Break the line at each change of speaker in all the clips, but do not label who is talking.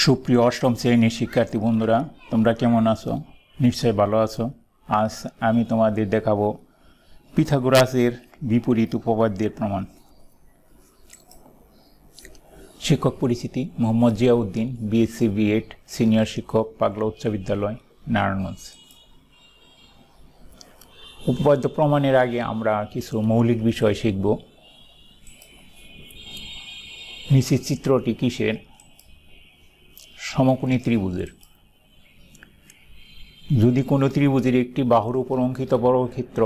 সুপ্রিয় অষ্টম শ্রেণীর শিক্ষার্থী বন্ধুরা, তোমরা কেমন আছো? নিশ্চয়ই ভালো আছো। আজ আমি তোমাদের দেখাবো পিথাগোরাসের বিপরীত উপপাদ্যের প্রমাণ। শিক্ষক পরিচিতি: Mohammad Ziauddin, BSc BEd, senior শিক্ষক, পাগলা উচ্চ বিদ্যালয়, নারায়ণগঞ্জ। উপপাদ্য প্রমাণের আগে আমরা কিছু মৌলিক বিষয় শিখব। নিচের চিত্রটি কিসের? সমকোণী ত্রিভুজের। যদি কোনো ত্রিভুজের একটি বাহুর উপর অঙ্কিত বর্গক্ষেত্র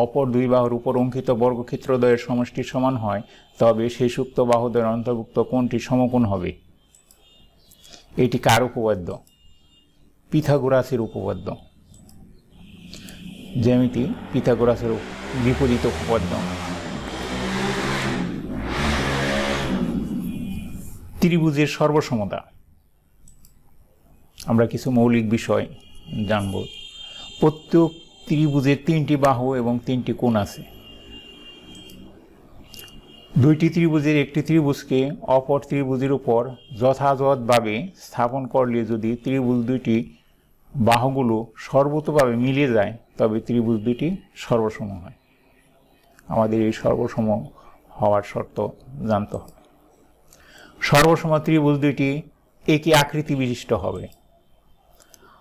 অপর দুই বাহুর উপর অঙ্কিত বর্গক্ষেত্রদ্বয়ের সমষ্টির সমান হয়, তবে শেষোক্ত বাহুদ্বয়ের অন্তর্ভুক্ত কোণটি সমকোণ হবে। এটি কার উপপাদ্য? পিথাগোরাসের উপপাদ্য। জ্যামিতি: পিথাগোরাসের বিপরীত উপপাদ্য। ত্রিভুজের সর্বসমতা। আমরা কিছু মৌলিক বিষয় জানব। প্রত্যেক ত্রিভুজের তিনটি বাহু এবং তিনটি কোণ আছে। দুইটি ত্রিভুজের একটি ত্রিভুজকে অপর ত্রিভুজের উপর যথাযথভাবে স্থাপন করলে যদি ত্রিভুজ দুইটি বাহুগুলো সর্বতোভাবে মিলে যায়, তবে ত্রিভুজ দুইটি সর্বসম হয়। আমাদের এই সর্বসম হওয়ার শর্ত জানতে হবে। সর্বসম ত্রিভুজ দুইটি একই আকৃতি বিশিষ্ট হবে।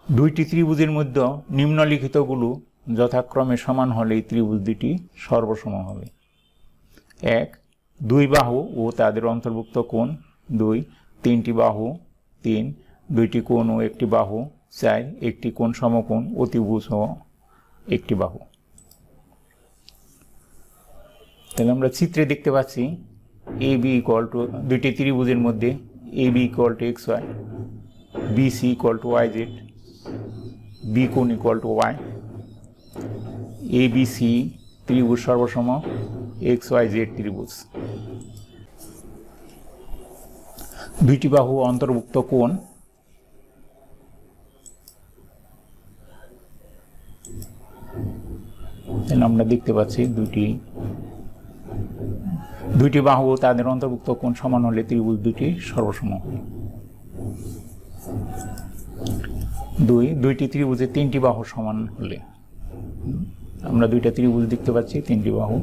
দুইটি ত্রিভুজের মধ্যে নিম্নলিখিতগুলো যথাক্রমে সমান হলেই ত্রিভুজ দুটি সর্বসম হবে: 1. দুই বাহু ও তাদের অন্তর্ভুক্ত কোণ। 2. তিনটি বাহু। 3. দুইটি কোণ ও একটি বাহু। 4. একটি কোণ সমকোণ, অতিভুজ ও একটি বাহু। তাহলে আমরা চিত্রে দেখতে পাচ্ছি এ বি ইকুয়াল টু, দুইটি ত্রিভুজের মধ্যে A B equal to X Y, B C equal to Y Z, B কোণ equal to Y. A B C ত্রিভুজ সর্বসম, এক্স ওয়াই জেড ত্রিভুজ। দুইটি বাহু অন্তর্ভুক্ত কোণ। আমরা দেখতে পাচ্ছি দুইটি বাহু তাদের অন্তর্ভুক্ত কোণ সমান হলে ত্রিভুজ দুটি সর্বসম। 2. দুইটি ত্রিভুজের তিনটি বাহু সমান হলে। আমরা দুইটা ত্রিভুজ দেখতে পাচ্ছি, তিনটি বাহু।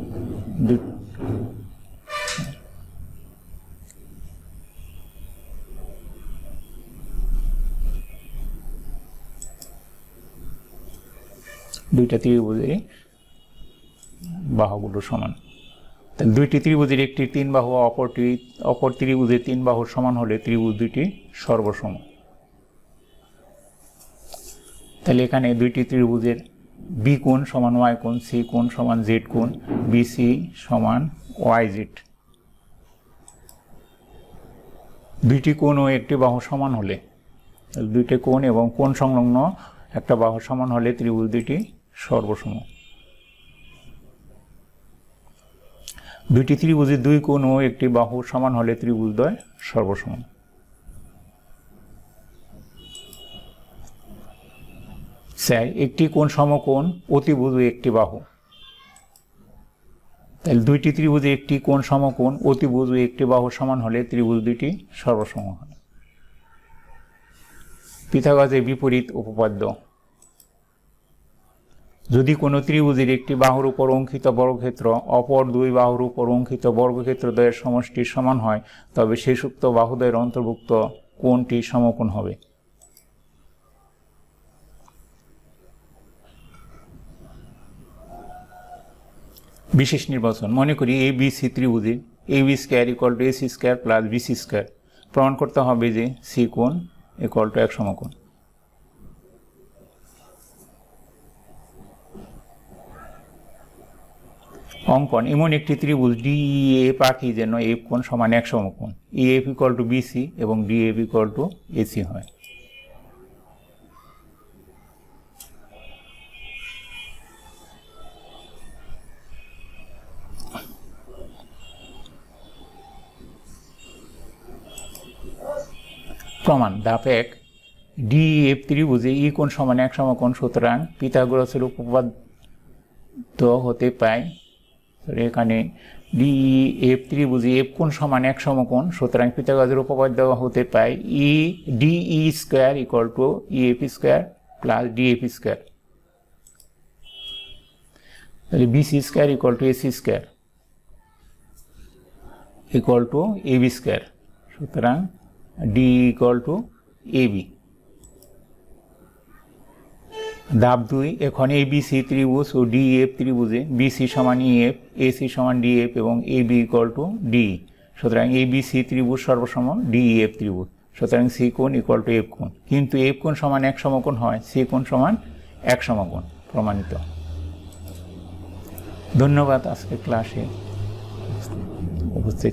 দুইটা ত্রিভুজের বাহুগুলো সমান। তাহলে দুইটি ত্রিভুজের একটি তিন বাহু অপর ত্রিভুজের তিন বাহুর সমান হলে ত্রিভুজ দুটি সর্বসম। তাহলে এখানে দুইটি ত্রিভুজের বি কোণ সমান ওয়াই কোণ, সি কোণ সমান জেড কোণ, বিসি সমান ওয়াই জেড। দুইটি কোণ ও একটি বাহু সমান হলে, দুইটি কোণ এবং কোণ সংলগ্ন একটা বাহু সমান হলে ত্রিভুজ দুটি সর্বসম। দুইটি ত্রিভুজের দুই কোণ ও একটি বাহু সমান হলে ত্রিভুজদ্বয় সর্বসম। একটি কোণ সমকোণ, অতিভুজ ও একটি বাহু। তাহলে দুইটি ত্রিভুজে একটি কোণ সমকোণ, অতিভুজ ও একটি বাহু সমান হলে ত্রিভুজ দুটি সর্বসম হয়। পিথাগোরাসের বিপরীত উপপাদ্য: যদি কোনো ত্রিভুজের একটি বাহুর উপর অঙ্কিত বর্গক্ষেত্র অপর দুই বাহুর উপর অঙ্কিত বর্গক্ষেত্রদ্বয়ের সমষ্টির সমান হয়, তবে শেষোক্ত বাহুদ্বয়ের অন্তর্ভুক্ত কোণটি সমকোণ হবে। বিশেষ নির্বাচন: মনে করি এ বি সি ত্রিভুজে A B square equal to AC square plus BC square. প্রমাণ করতে হবে যে সি কোণ ইকুয়াল টু এক সমকোণ। অঙ্কন: এমন একটি ত্রিভুজ ডি এফ আঁকি যেন এফ কোণ সমান এক সমকোণ। E F equal to BC এবং D F equal to AC হয়। প্রমাণ: ধাপ 1, ডি এফ ত্রিভুজে ই কোণ সমান এক সমকোণ, সুতরাং পিথাগোরাসের উপপাদ্য হতে পায় এখানে DEF ত্রিভুজে এফ কোণ সমান এক সমকোণ, সুতরাং পিথাগোরাসের উপপাদ্য হতে পায় DE square equal two EF square plus DF square. তাহলে BC square equal two AC square equal two AB square, সুতরাং DE ইকুয়াল টু AB। ধাপ 2, এখন ABC ত্রিভুজ ও DEF ত্রিভুজে BC সমান EF, AC সমান DF এবং AB ইকুয়াল টু DE, সুতরাং ABC ত্রিভুজ সর্বসম DEF ত্রিভুজ, সুতরাং C কোণ ইকুয়াল টু F কোণ, কিন্তু F কোণ সমান এক সমকোণ হয়, C কোণ সমান এক সমকোণ, প্রমাণিত। ধন্যবাদ আজকে ক্লাসে উপস্থিত।